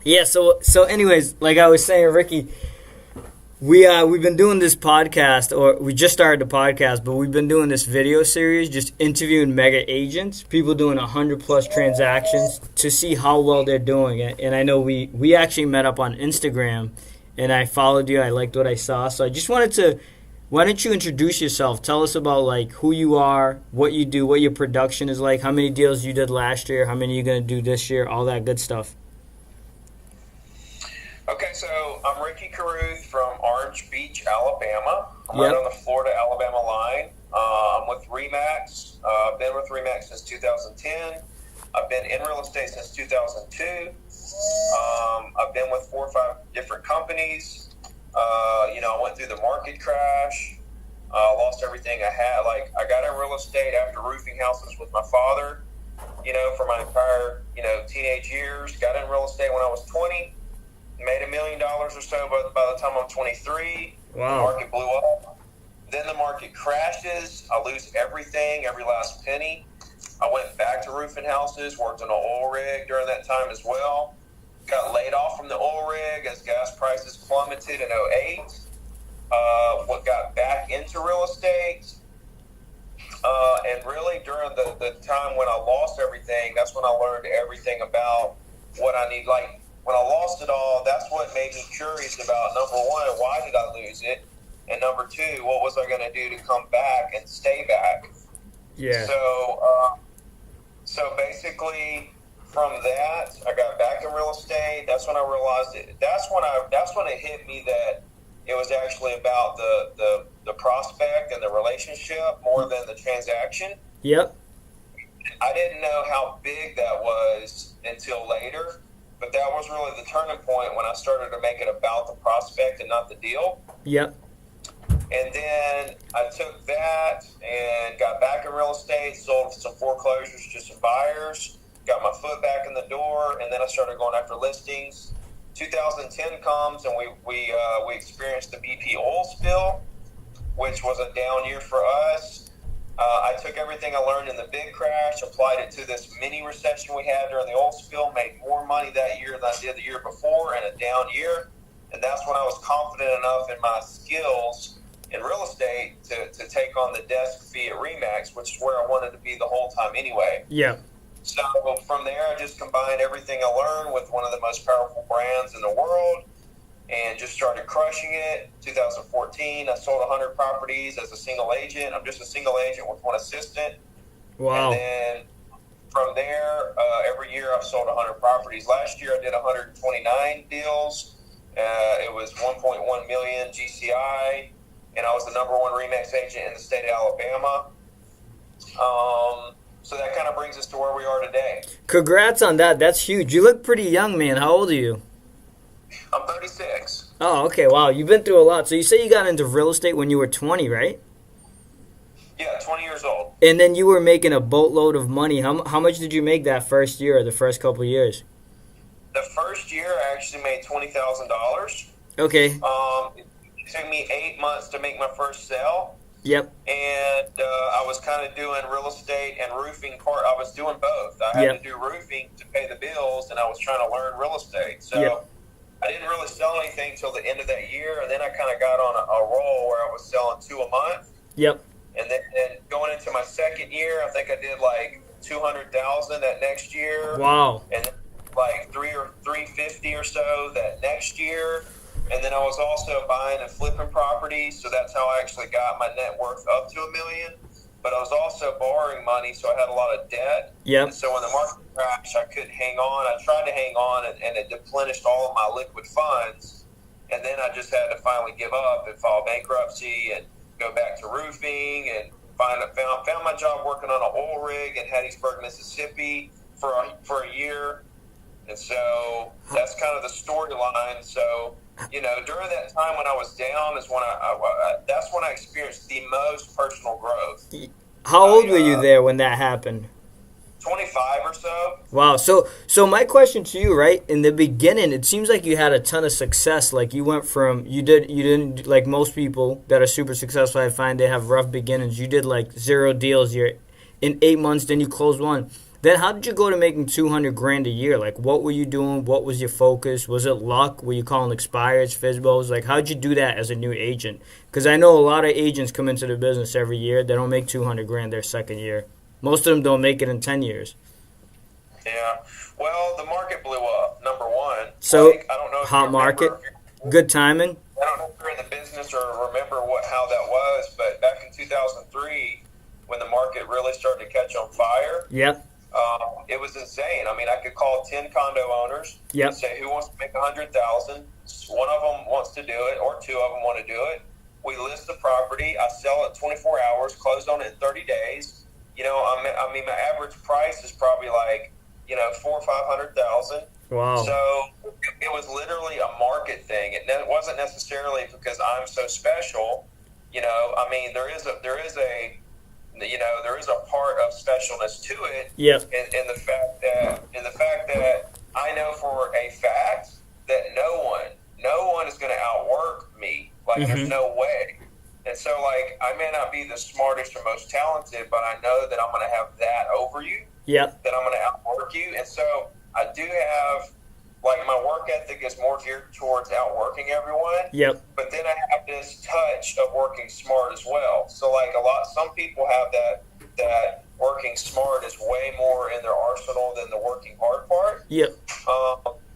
Yeah, so anyways, like I was saying, Ricky, we've been doing this podcast, or we just started the podcast, but we've been doing this video series, just interviewing mega agents, people doing 100+ transactions to see how well they're doing it. And I know we actually met up on Instagram, and I followed you. I liked what I saw, so I just wanted to. Why don't you introduce yourself? Tell us about like who you are, what you do, what your production is like, how many deals you did last year, how many you're gonna do this year, all that good stuff. Okay, so I'm Ricky Carruth from Orange Beach, Alabama. I'm Yep. right on the Florida-Alabama line. I'm with RE/MAX. I've been with RE/MAX since 2010. I've been in real estate since 2002. I've been with 4 or 5 different companies. I went through the market crash. Lost everything I had. Like, I got in real estate after roofing houses with my father, for my entire, teenage years. Got in real estate when I was 20. Made $1 million or so by the time I'm 23. Wow. The market blew up. Then the market crashes. I lose everything, every last penny. I went back to roofing houses, worked on an oil rig during that time as well. Got laid off from the oil rig as gas prices plummeted in '08. Got back into real estate. And really during the time when I lost everything, that's when I learned everything about what I need. Like, when I lost it all, that's what made me curious about, number one, why did I lose it? And number two, what was I going to do to come back and stay back? Yeah. So basically, from that, I got back in real estate. That's when I realized it. That's when it hit me that it was actually about the prospect and the relationship more than the transaction. Yep. I didn't know how big that was until later. But that was really the turning point when I started to make it about the prospect and not the deal. Yep. And then I took that and got back in real estate, sold some foreclosures to some buyers, got my foot back in the door, and then I started going after listings. 2010 comes, and we experienced the BP oil spill, which was a down year for us. I took everything I learned in the big crash, applied it to this mini recession we had during the oil spill, made more money that year than I did the year before in a down year. And that's when I was confident enough in my skills in real estate to take on the desk fee at RE/MAX, which is where I wanted to be the whole time anyway. Yeah. So from there, I just combined everything I learned with one of the most powerful brands in the world and just started crushing it. 2014, I sold 100 properties as a single agent. I'm just a single agent with one assistant. Wow. And then from there, every year I've sold 100 properties. Last year I did 129 deals. It was 1.1 million GCI, and I was the number 1 RE/MAX agent in the state of Alabama. So that kind of brings us to where we are today. Congrats on that. That's huge. You look pretty young, man. How old are you? I'm 36. Oh, okay. Wow. You've been through a lot. So you say you got into real estate when you were 20, right? Yeah, 20 years old. And then you were making a boatload of money. How much did you make that first year or the first couple of years? The first year I actually made $20,000. Okay. It took me 8 months to make my first sale. Yep. And I was kind of doing real estate and roofing part. I was doing both. I had to do roofing to pay the bills, and I was trying to learn real estate. So I didn't really sell anything till the end of that year, and then I kind of got on a roll where I was selling 2 a month. Yep. And then going into my second year, I think I did like 200,000 that next year. Wow. And like 350 or so that next year. And then I was also buying and flipping properties, so that's how I actually got my net worth up to $1 million. But I was also borrowing money, so I had a lot of debt. Yep. And so when the market crashed, I couldn't hang on. I tried to hang on, and it depleted all of my liquid funds. And then I just had to finally give up and file bankruptcy and go back to roofing and found my job working on an oil rig in Hattiesburg, Mississippi for a year. And so that's kind of the storyline. So, during that time when I was down is when that's when I experienced the most personal growth. How old were you there when that happened? 25 or so. Wow. So my question to you, right, in the beginning, it seems like you had a ton of success. Like you went from, you didn't, like most people that are super successful, I find they have rough beginnings. You did like 0 deals. You're in 8 months, then you closed one. Then how did you go to making 200 grand a year? Like, what were you doing? What was your focus? Was it luck? Were you calling expireds, FISBOs? Like, how'd you do that as a new agent? Because I know a lot of agents come into the business every year. They don't make 200 grand their second year. Most of them don't make it in 10 years. Yeah. Well, the market blew up, number one. So, Like, I don't know if hot you market, remember, good timing. I don't know if you're in the business or remember how that was, but back in 2003, when the market really started to catch on fire, Yep. it was insane. I mean, I could call 10 condo owners Yep. and say, who wants to make 100,000? One of them wants to do it, or two of them want to do it. We list the property. I sell it 24 hours, closed on it in 30 days. You know, I mean, my average price is probably like, you know, 400,000 or 500,000. Wow. So it was literally a market thing. It wasn't necessarily because I'm so special. You know, I mean, there is a part of specialness to it. Yep. In the fact that I know for a fact that no one is going to outwork me. Like, there's no way. And so, like, I may not be the smartest or most talented, but I know that I'm going to have that over you. Yep. That I'm going to outwork you. And so I do have, like, my work ethic is more geared towards outworking everyone. Yep. But then I have this touch of working smart as well. So, like, some people have that working smart is way more in their arsenal than the working hard part. Yep.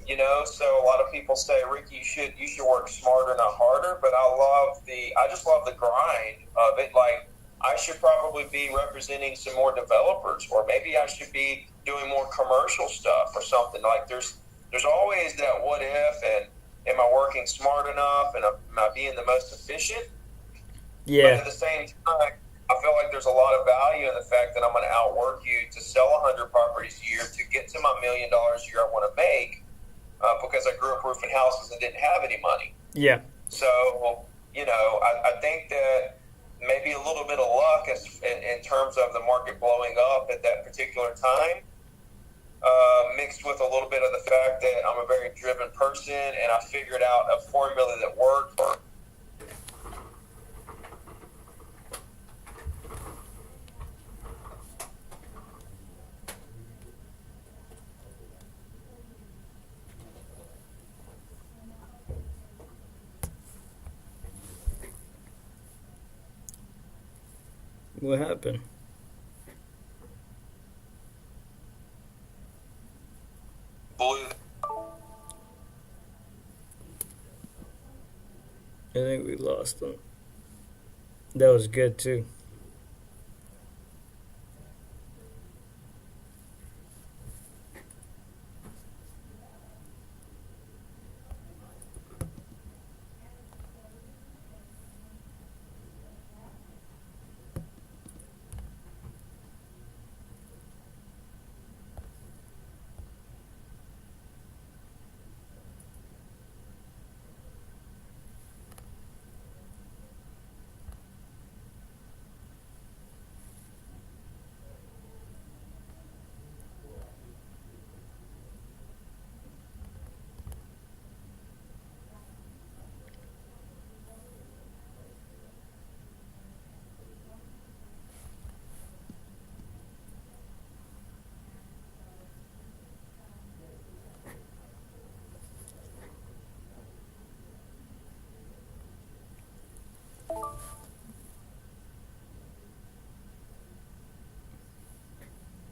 You know, so a lot of people say, Ricky, you should work smarter, not harder. But I just love the grind of it. Like, I should probably be representing some more developers, or maybe I should be doing more commercial stuff or something. Like, there's always that what if, and am I working smart enough, and am I being the most efficient? Yeah. But at the same time, I feel like there's a lot of value in the fact that I'm going to outwork you to sell 100 properties a year to get to my $1 million a year I want to make, because I grew up roofing houses and didn't have any money. Yeah. So, you know, I think that maybe a little bit of luck in terms of the market blowing up at that particular time, mixed with a little bit of the fact that I'm a very driven person and I figured out a formula that worked. What happened? Blue. I think we lost them. That was good too.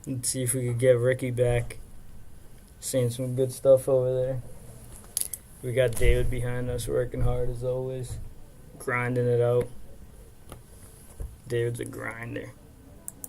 Let's see if we could get Ricky back. Saying some good stuff over there. We got David behind us working hard as always. Grinding it out. David's a grinder.